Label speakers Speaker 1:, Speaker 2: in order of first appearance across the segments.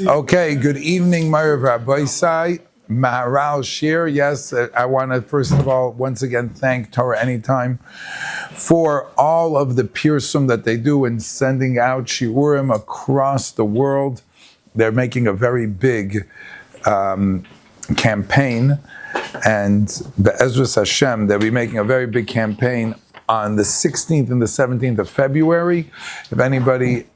Speaker 1: Okay, good evening, my Rabbi Maharal Shiur. Yes, I want to first of all, once again, thank Torah Anytime for all of the pirsum that they do in sending out shiurim across the world. They're making a very big campaign, and Be'ezras Hashem, they'll be making a very big campaign on the 16th and the 17th of February. If anybody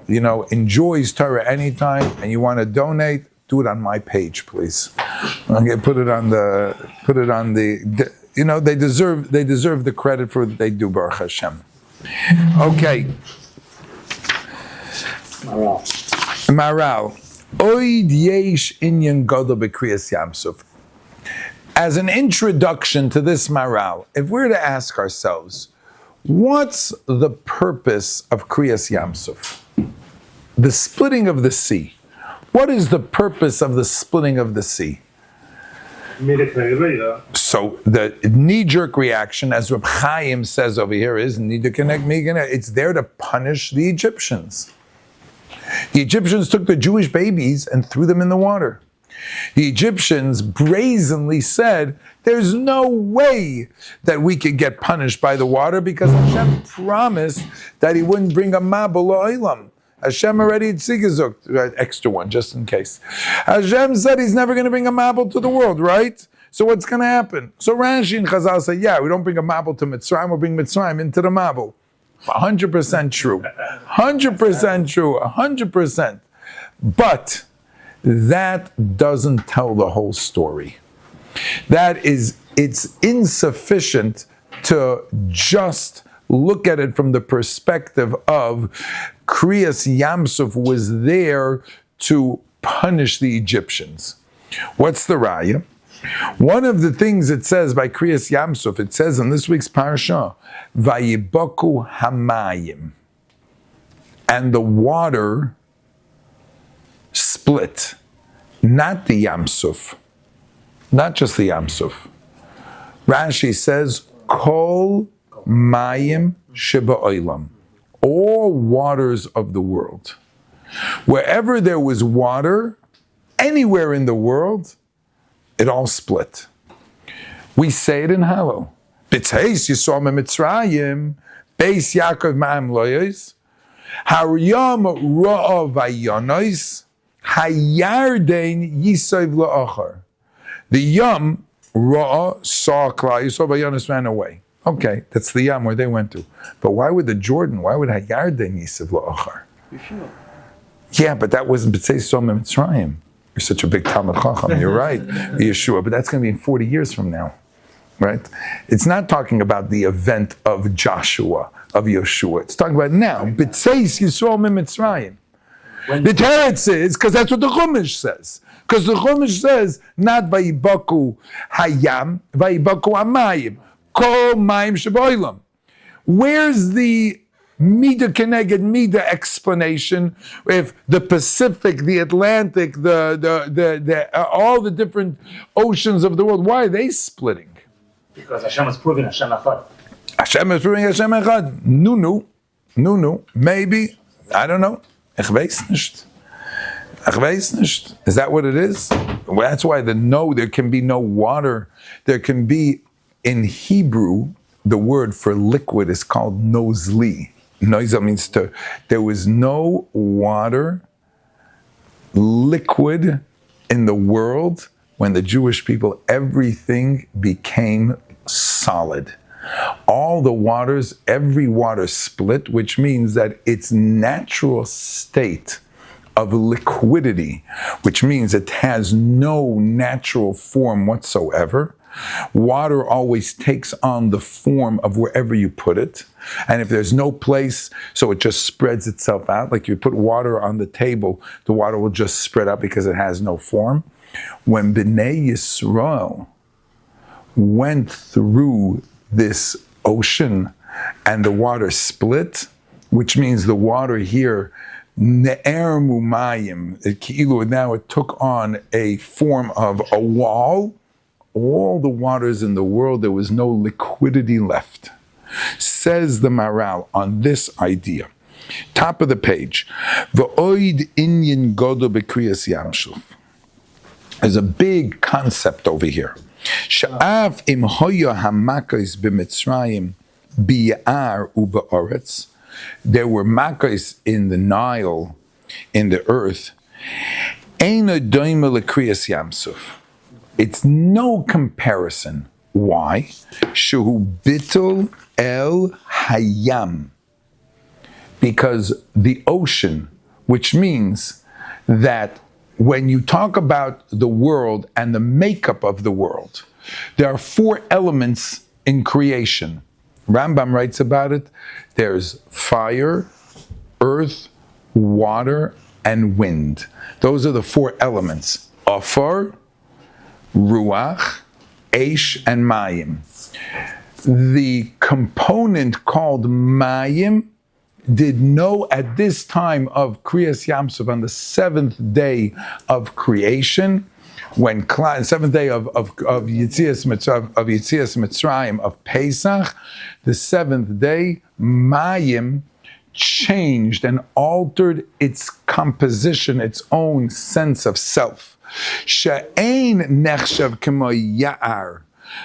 Speaker 1: enjoys Torah Anytime and you want to donate, do it on my page, please. Okay, put it on the they deserve the credit for what they do, Baruch Hashem. Okay. Maharal. Oid yesh inyan gadol b'kriyas Yamsuf. As an introduction to this Maharal, if we're to ask ourselves, what's the purpose of Kriyas Yamsuf? The splitting of the sea. What is the purpose of the splitting of the sea? So the knee-jerk reaction, as Rabbi Chaim says over here, is it's there to punish the Egyptians. The Egyptians took the Jewish babies and threw them in the water. The Egyptians brazenly said, there's no way that we could get punished by the water because Hashem promised that he wouldn't bring a mabul la'olam. Hashem already tzigazuk, extra one, just in case. Hashem said he's never going to bring a mabul to the world, right? So what's going to happen? So Rashi and Chazal say, yeah, we don't bring a mabul to Mitzrayim, we'll bring Mitzrayim into the mabul. 100% true. 100% true. 100%. But that doesn't tell the whole story. It's insufficient to just look at it from the perspective of Kriyas Yamsuf was there to punish the Egyptians. What's the raya? One of the things it says by Kriyas Yamsuf, it says in this week's Parsha, Vayibaku Hamayim, and the water split, not the Yamsuf, not just the Yamsuf. Rashi says, Kol Mayim Sheba Oilam, all waters of the world. Wherever there was water, anywhere in the world, it all split. We say it in Hallel. B'tzeis Yisrael Mitzrayim, Beis Yaakov Ma'am Loyos, Haryam Ra'a Vayonos, Hayarden Yisov La'achar. The Yam Ra'a saw Klal Yisrael, Vayonos ran away. Okay, that's the Yam where they went to. But why would the Jordan, why would Hayarden Yisov La'achar? Yeah, but that wasn't B'tzeis Yisrael Mitzrayim. You're such a big Talmud Chacham, you're right, Yeshua, but that's going to be in 40 years from now, right? It's not talking about the event of Joshua, of Yeshua. It's talking about now. B'tzeis Yisrael Mitzrayim. The Teretz is, because that's what the Chumash says. Because the Chumash says, not Vayibaku Hayam, Vayibaku Hamayim, Kol Mayim Sheboilam. Where's the Mida Keneged Mida explanation if the Pacific, the Atlantic, the all the different oceans of the world, why are they splitting?
Speaker 2: Because Hashem is proving Hashem Echad.
Speaker 1: Hashem is proving Hashem Echad. No, maybe, I don't know. Ich weiß nicht. Is that what it is? Well, that's why there can be no water. There can be, in Hebrew, the word for liquid is called nozli. Noiza means there was no water, liquid in the world when the Jewish people, everything became solid. All the waters, every water split, which means that its natural state of liquidity, which means it has no natural form whatsoever. Water always takes on the form of wherever you put it. And if there's no place, so it just spreads itself out. Like you put water on the table, the water will just spread out because it has no form. When Bnei Yisrael went through this ocean and the water split, which means the water here, Ne'er Mumayim, now it took on a form of a wall. All the waters in the world, there was no liquidity left. Says the Maharal on this idea. Top of the page. V'oid inyan godo b'kriyas yamshuf. There's a big concept over here. Sha'af im hoya hamakos b'mitzrayim biyar u'ba'aretz. There were makos in the Nile, in the earth. Eina doima l'kriyas yamsuf. It's no comparison. Why? Shehu bittul el hayam. Because the ocean, which means that when you talk about the world and the makeup of the world, there are 4 elements in creation. Rambam writes about it. There's fire, earth, water, and wind. Those are the 4 elements. Afar, ruach, eish, and mayim. The component called mayim did know at this time of Kriyas Yamsuf, on the 7th day of creation, when 7th day of Yitzias Mitzrayim, of Pesach, the 7th day, Mayim changed and altered its composition, its own sense of self. She'ein nechshav k'mo ya'ar,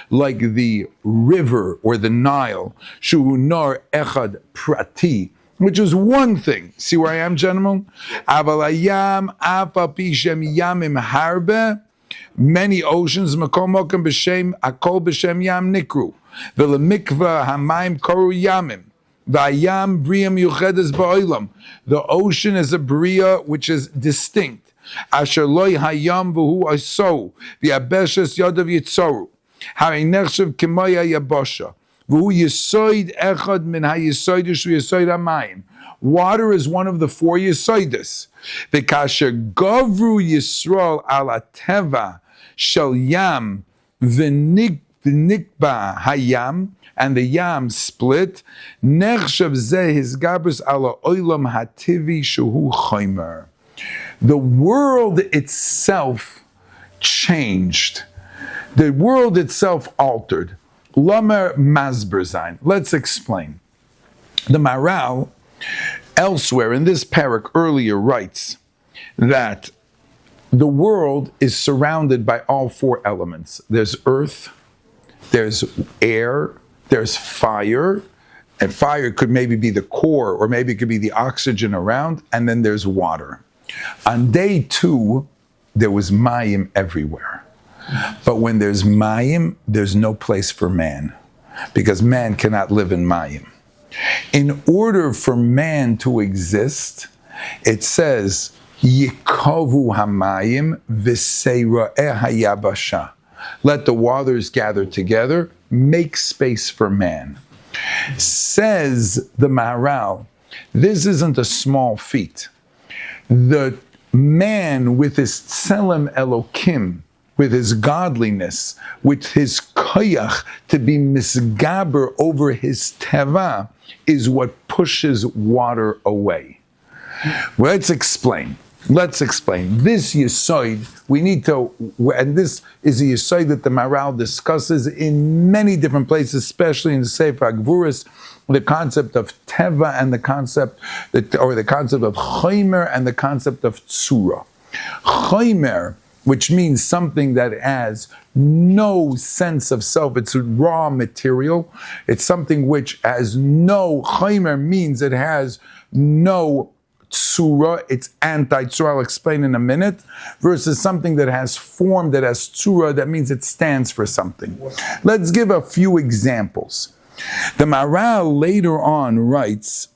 Speaker 1: like the river or the Nile, shuhu nor echad prati, which is one thing. See where I am, gentlemen? Avalayam afa pishem yamim harbe. Many oceans, makom mokem b'shem akol b'shem yam nikru. V'lemikva hamayim koru yamim. V'ayam briyam yuchedes ba'olam. The ocean is a bria which is distinct. Asher loy hayam v'hu aso. V'yabeshes yodav yitzoru. Hari nechshav k'moya yabosha. Water is one of the 4 Yesoidus. V'kasher gavru Yisrael ala teva shel yam v'nikba hayam, and the yam split. Nechshav zeh hisgabrus ala olam hativi shehu chomer. The world itself changed. The world itself altered. Lamer Masberzain. Let's explain. The Maharal, elsewhere in this parak earlier, writes that the world is surrounded by all 4 elements. There's earth, there's air, there's fire, and fire could maybe be the core, or maybe it could be the oxygen around, and then there's water. On day 2, there was mayim everywhere. But when there's mayim, there's no place for man, because man cannot live in mayim. In order for man to exist, it says, Yikovu hamayim v'seira'eh hayabasha. Let the waters gather together, make space for man. Says the Maharal, this isn't a small feat. The man with his tselem Elokim, with his godliness, with his koyach to be misgaber over his teva, is what pushes water away. Let's explain. This Yesoid, we need to, and this is a Yesoid that the Maharal discusses in many different places, especially in the Sefer HaGvuras, the concept of teva and the concept of chomer and the concept of tzura. Chomer, which means something that has no sense of self. It's a raw material. It's something which has no, chomer means it has no tsura, it's anti-tsura, I'll explain in a minute, versus something that has form, that has tsura, that means it stands for something. Let's give a few examples. The Maharal later on writes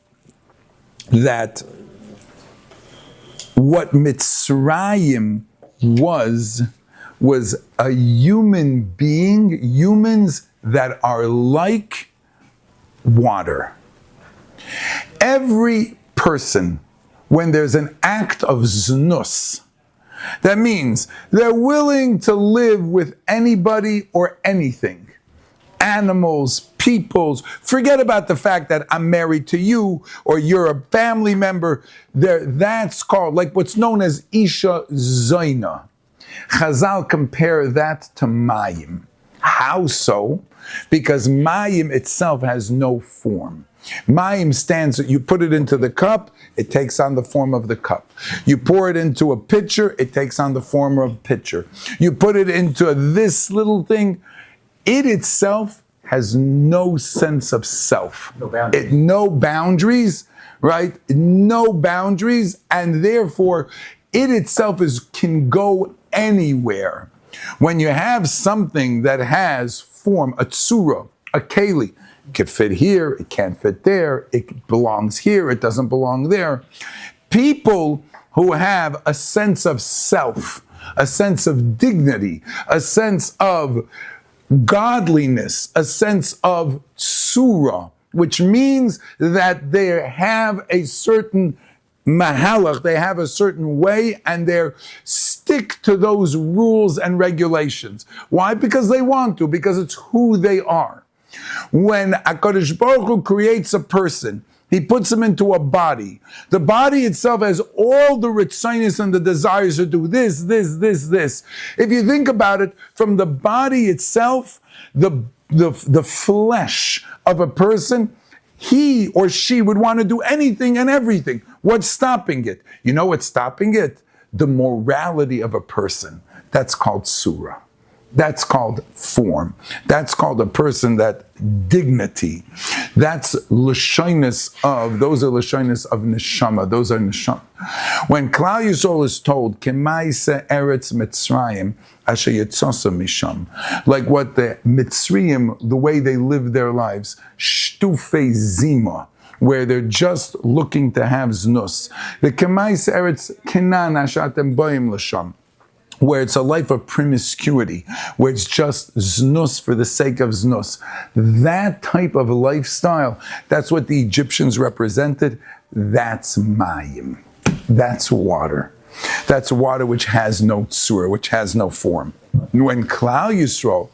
Speaker 1: that what Mitzrayim was a human being, humans that are like water. Every person, when there's an act of znus, that means they're willing to live with anybody or anything. Animals, peoples, forget about the fact that I'm married to you or you're a family member. That's called, like what's known as Isha Zoina. Chazal compare that to Mayim. How so? Because Mayim itself has no form. Mayim stands, you put it into the cup, it takes on the form of the cup. You pour it into a pitcher, it takes on the form of a pitcher. You put it into this little thing, it itself has no sense of self. No boundaries, right? No boundaries, and therefore it itself can go anywhere. When you have something that has form, a tsura, a keli, it can fit here, it can't fit there, it belongs here, it doesn't belong there. People who have a sense of self, a sense of dignity, a sense of godliness, a sense of tsura, which means that they have a certain mahalach, they have a certain way, and they stick to those rules and regulations. Why? Because they want to, because it's who they are. When HaKadosh Baruch Hu creates a person, he puts him into a body. The body itself has all the ritzonos and the desires to do this. If you think about it, from the body itself, the flesh of a person, he or she would want to do anything and everything. What's stopping it? You know what's stopping it? The morality of a person. That's called surah. That's called form. That's called a person that dignity. That's l'shoinus of, those are l'shoinus of neshama. Those are neshama. When Klal Yisrael is told, Kemaise Eretz Mitzrayim, Asher Yitzasa Misham, like what the Mitzrayim, the way they live their lives, Shtufe Zima, where they're just looking to have znus. The Kemaise Eretz Kenan Ashatem Boim L'sham, where it's a life of promiscuity, where it's just znus for the sake of znus. That type of lifestyle, that's what the Egyptians represented. That's mayim. That's water. That's water which has no tsura, which has no form. When Klal Yisrael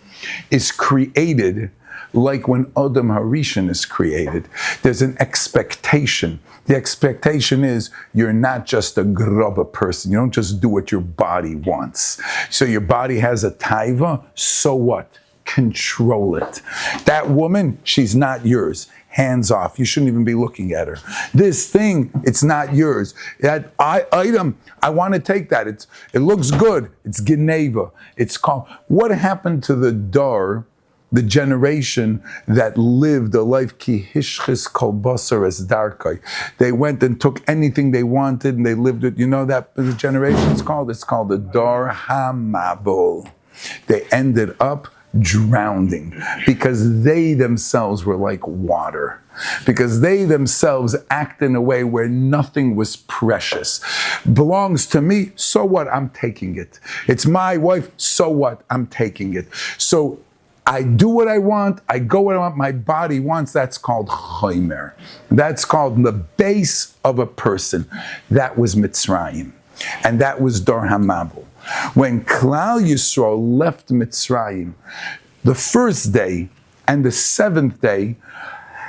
Speaker 1: is created, like when Adam Harishon is created, there's an expectation. The expectation is you're not just a grubba person. You don't just do what your body wants. So your body has a taiva, so what? Control it. That woman, she's not yours. Hands off. You shouldn't even be looking at her. This thing, it's not yours. That item, I want to take that. It looks good. It's Geneva. It's called. What happened to the dar? The generation that lived a life ki hishchis kol basar es darkai. They went and took anything they wanted and they lived it. You know that the generation it's called? It's called the Dar HaMabul. They ended up drowning because they themselves were like water. Because they themselves act in a way where nothing was precious. Belongs to me, so what? I'm taking it. It's my wife, so what? I'm taking it. So I do what I want, I go what I want, my body wants, that's called chomer. That's called the base of a person. That was Mitzrayim. And that was Dar HaMabul. When Klal Yisrael left Mitzrayim, the first day and the seventh day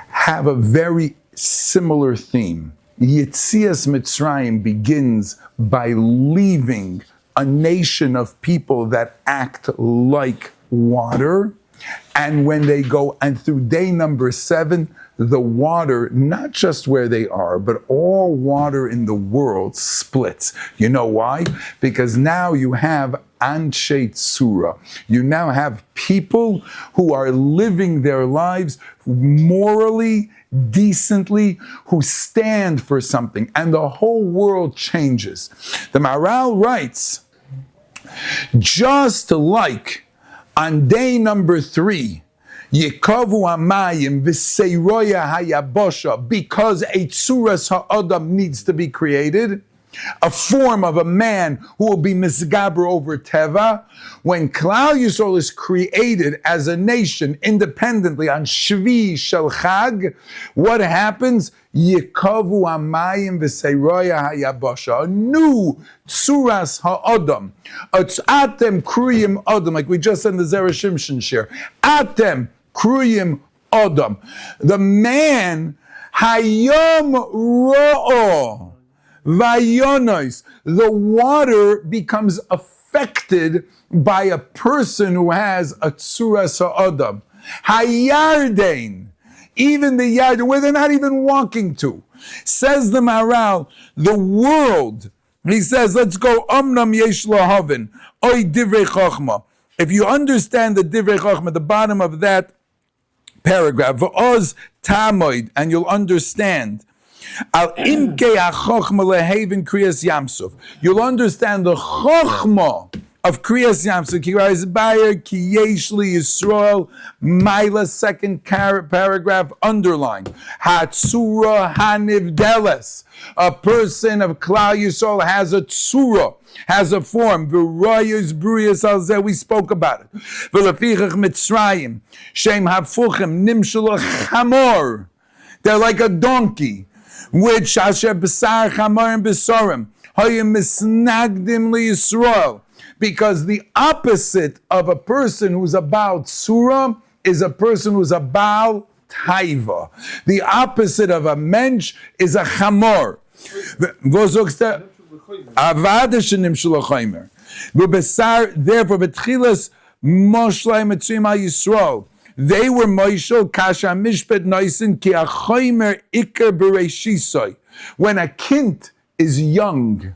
Speaker 1: have a very similar theme. Yetzias Mitzrayim begins by leaving a nation of people that act like water. And when they go, and through day number 7, the water, not just where they are, but all water in the world splits. You know why? Because now you have Anshe Tzura. You now have people who are living their lives morally, decently, who stand for something, and the whole world changes. The Maharal writes, just like on day number 3, Yekavu Hamayim v'Seiroya Hayabosha, because a Tzuras Ha'adam needs to be created, a form of a man who will be misgaber over Teva. When Klal Yisrael is created as a nation independently on Shvi Shel Chag, what happens? Yekavu Hamayim v'Seiroya Hayabosha, a new Tzuras Ha'adam, Atem Kruyim Adam, like we just said in the Zera Shimshon share. Atem Kruyim Adam, the man Hayom Ro'o Vayonos, the water becomes affected by a person who has a Tzuras Ha'adam. Hayarden even the yard where they're not even walking to. Says the Maharal, the world, he says, let's go, Omnam yesh lahavin, oy divrei chochma. If you understand the divrei chochma, the bottom of that paragraph, v'oz tamoid, and you'll understand, al imkei ha-chochma lehavin kriyas yamsuf. You'll understand the chochma of kriyas yamsuf. Ki rais bayer ki yesh li Yisrael, Maila, second paragraph, underline. Hatzura hanivdeles. A person of Klal Yisrael has a tzura, has a form. V'rayos bruyas al zeh, we spoke about it. V'lefichach Mitzrayim, shem hafuchim nimshul chamor. They're like a donkey, which asher b'sar chamor and b'sorim hayim misnagdim li Yisrael. Because the opposite of a person who's a Baal Tzura is a person who's a Baal Taiva. The opposite of a mensch is a chamor. Therefore, betchilas moshlei mitzrim al Yisrael. They were moshel kasha mishpet noisin ki a choimer iker bereishisoi. When a kint is young,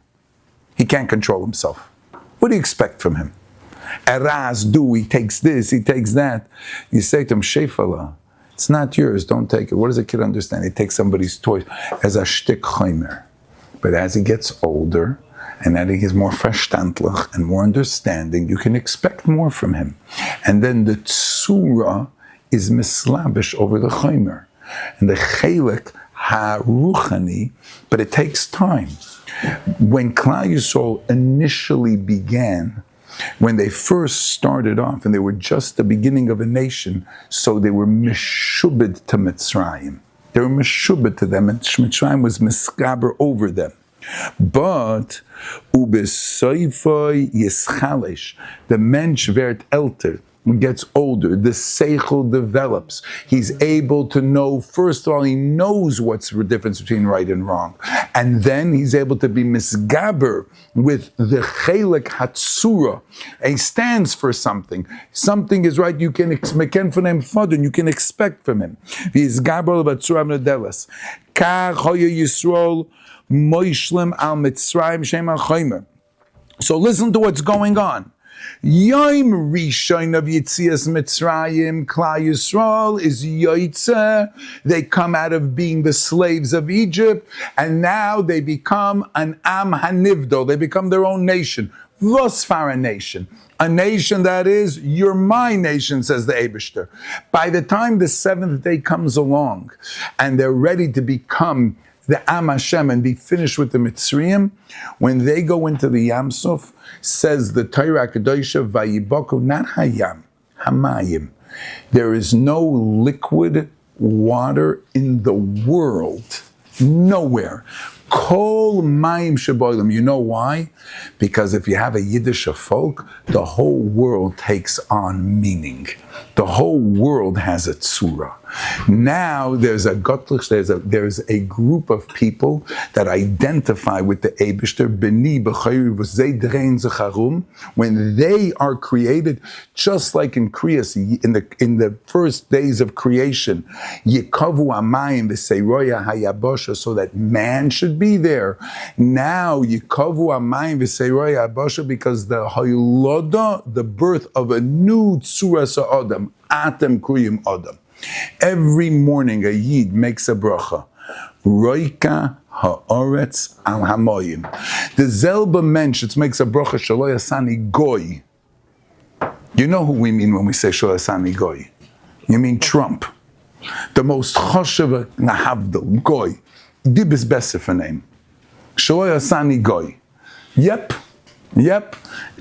Speaker 1: he can't control himself. What do you expect from him? Eraz, he takes this, he takes that. You say to him, Shefala, it's not yours, don't take it. What does a kid understand? He takes somebody's toy as a shtik choimer. But as he gets older, and that he is more verstandlich and more understanding, you can expect more from him. And then the tsura is mislabish over the choimer. And the chelik ha-ruchani, but it takes time. When Klal Yisrael initially began, when they first started off, and they were just the beginning of a nation, so they were meshubed to Mitzrayim. They were meshubed to them, and Mitzrayim was miskaber over them. But ubesoifoi yischalish, the mensch werd elter, gets older, the seichel develops. He's able to know, first of all, he knows what's the difference between right and wrong. And then he's able to be misgaber with the chelik hatsura. He stands for something. Something is right, you can expect from him, you can expect from him. He's gaber batsura mnedeles. Kach hoya Yisrael moishlem al Mitzrayim shem al choimer. So listen to what's going on. Yom Rishon of Yitzias Mitzrayim, Klal Yisrael is Yoitze. They come out of being the slaves of Egypt, and now they become an Am Hanivdo. They become their own nation. Vosfar, a nation. A nation that is, you're my nation, says the Eibishter. By the time the seventh day comes along, and they're ready to become the Am Hashem and be finished with the Mitzrayim, when they go into the Yam Suf, says the Torah Kedosha, Vayibokov, not Hayam, Hamayim. There is no liquid water in the world, nowhere. Kol Mayim Sheboilim. You know why? Because if you have a Yiddish folk, the whole world takes on meaning. The whole world has a tzura. Now there's a gottlich, there's a group of people that identify with the Eibishter, Beni B'chayri V'zei Drein Zecharum, when they are created, just like in Kriyas, in the first days of creation, Yikavu Amayim V'seiroya Hayabosha, so that man should be there. Now Yikavu Amayim V'seiroya Hayabosha, because the Hayloda, the birth of a new tzura Sa'odam, Atem Kriyim Odam. Every morning a Yid makes a bracha. Roika ha'oretz al hamoyim. The Zelba mensch makes a bracha shelo yasani goy. You know who we mean when we say shelo yasani goy. You mean Trump. The most choshev nahavdel, goy. Dibis besef a name. Shelo yasani goy. Yep.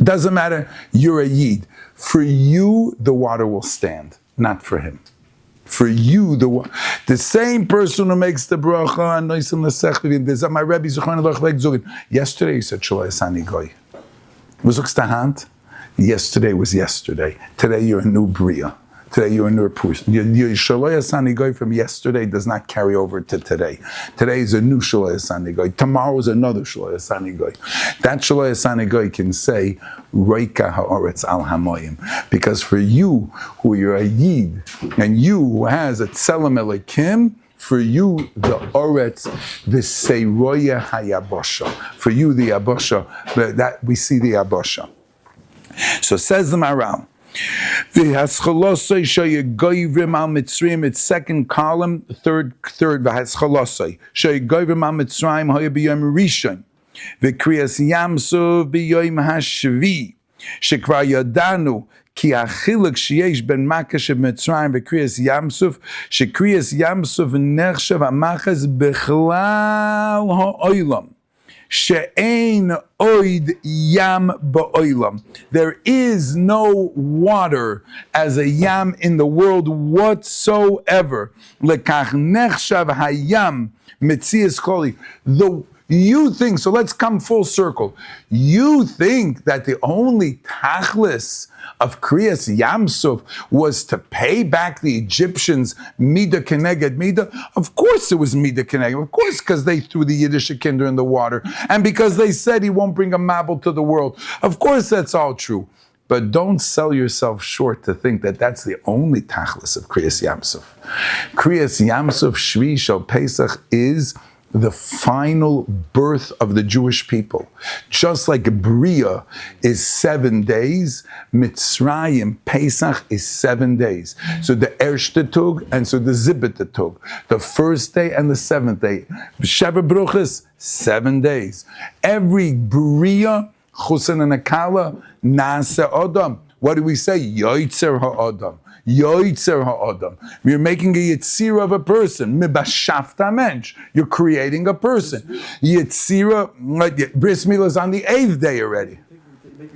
Speaker 1: Doesn't matter. You're a Yid. For you, the water will stand. Not for him. For you, the same person who makes the bracha and noisim l'sech, my Rabbi yesterday he said Shalai Sani Goy. Yesterday was yesterday. Today you're a new bria. Today you're a new person. Your Shaloi Asani Goy from yesterday does not carry over to today. Today is a new Shaloi Asani Goy. Tomorrow is another Shaloi Asani Goy. That Shaloi Asani Goy can say, Reika ha'oretz al hamoyim. Because for you, who you're a Yid, and you who has a Tselem Elikim, for you, the Oretz, the Seiroya Hayabosha. For you, the Abosha, that we see the Abosha. So says the Maharal, the Haschalosai Shayagoyvim al Mitzrayim, its second column, third, the Haschalosai Shayagoyvim al Mitzrayim Hoya B'yom Rishon, the Kriyas Yamsov B'yom Hashvi, Shekvar Yadanu. Ki achiluk sheyesh ben makash of Mitzrayim v'kriyas Yamsuf, shekriyas Yamsuf nechshav amachas bechlal ha'olam, she'ein oid yam ba'olam. There is no water as a yam in the world whatsoever. Lekach nechshav hayam mitzias choli. You think, so let's come full circle. You think that the only tachlis of Kriyas Yamsuf was to pay back the Egyptians Mida Keneged Mida? Of course it was Mida Keneged. Of course, because they threw the Yiddish kinder in the water. And because they said he won't bring a mabel to the world. Of course that's all true. But don't sell yourself short to think that that's the only tachlis of Kriyas Yamsuf. Kriyas Yamsuf Shvi Shel Pesach is the final birth of the Jewish people. Just like Bria is 7 days, Mitzrayim, Pesach is 7 days. So the Ershte Tug and so the Zibbete Tug. The first day and the seventh day. Sheva Bruchas, 7 days. Every Bria, Chusen and Akala, Nase Odom. What do we say? Yoitzer HaOdam. Yoitzer ha'adam. You're making a yitzira of a person. Mibashafta mensch. You're creating a person. Yitzira, bris milah is on the 8th day already.
Speaker 3: You're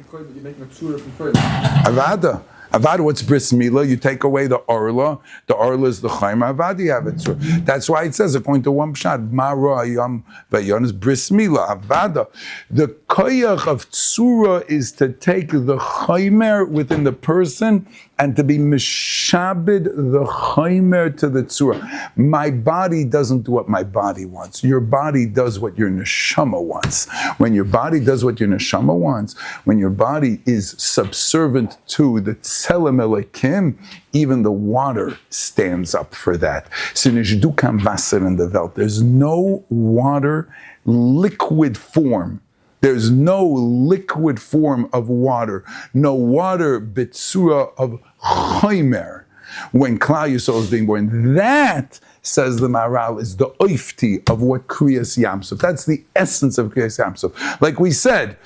Speaker 3: making a tzura from first.
Speaker 1: Avada. Avada, what's bris milah? You take away the orla. The orla is the chayma. Avada, you have it. That's why it says, according to one pshat, ma ra'ayam v'yon is bris milah. Avada. The koyach of tzura is to take the chaymer within the person and to be mishabed the chaymer to the tzura. My body doesn't do what my body wants. Your body does what your neshama wants. When your body does what your neshama wants, when your body is subservient to the tselem elikim, even the water stands up for that. So du kam Wasser in the Welt. There's no water, liquid form. There's no liquid form of water, no water bitsura of chaymer when Klal Yisrael is being born. That, says the Maharal, is the oifti of what Kriyas Yamsuf. That's the essence of Kriyas Yamsuf. Like we said,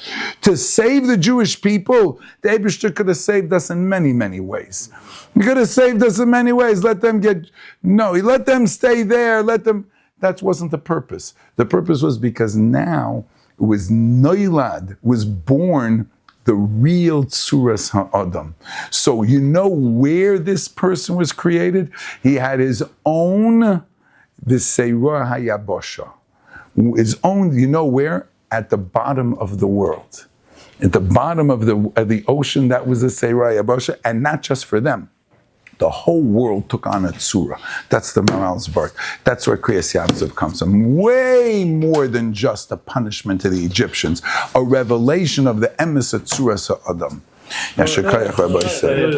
Speaker 1: to save the Jewish people, the Eibishter could have saved us in many, many ways. He could have saved us in many ways. He let them stay there, that wasn't the purpose. The purpose was because now it was Noilad, was born the real Tzuras Ha'adam. So you know where this person was created? He had his own, the Seirah Hayabosha. His own, you know where? At the bottom of the world. At the bottom of the ocean, that was the Seirah Hayabosha, and not just for them. The whole world took on a tzura. That's the Maharal's work. That's where Kriyas Yamsuf comes from. Way more than just a punishment to the Egyptians, a revelation of the emes of Tzuras Ha'adam. Yashar Kayach, Rabbi said.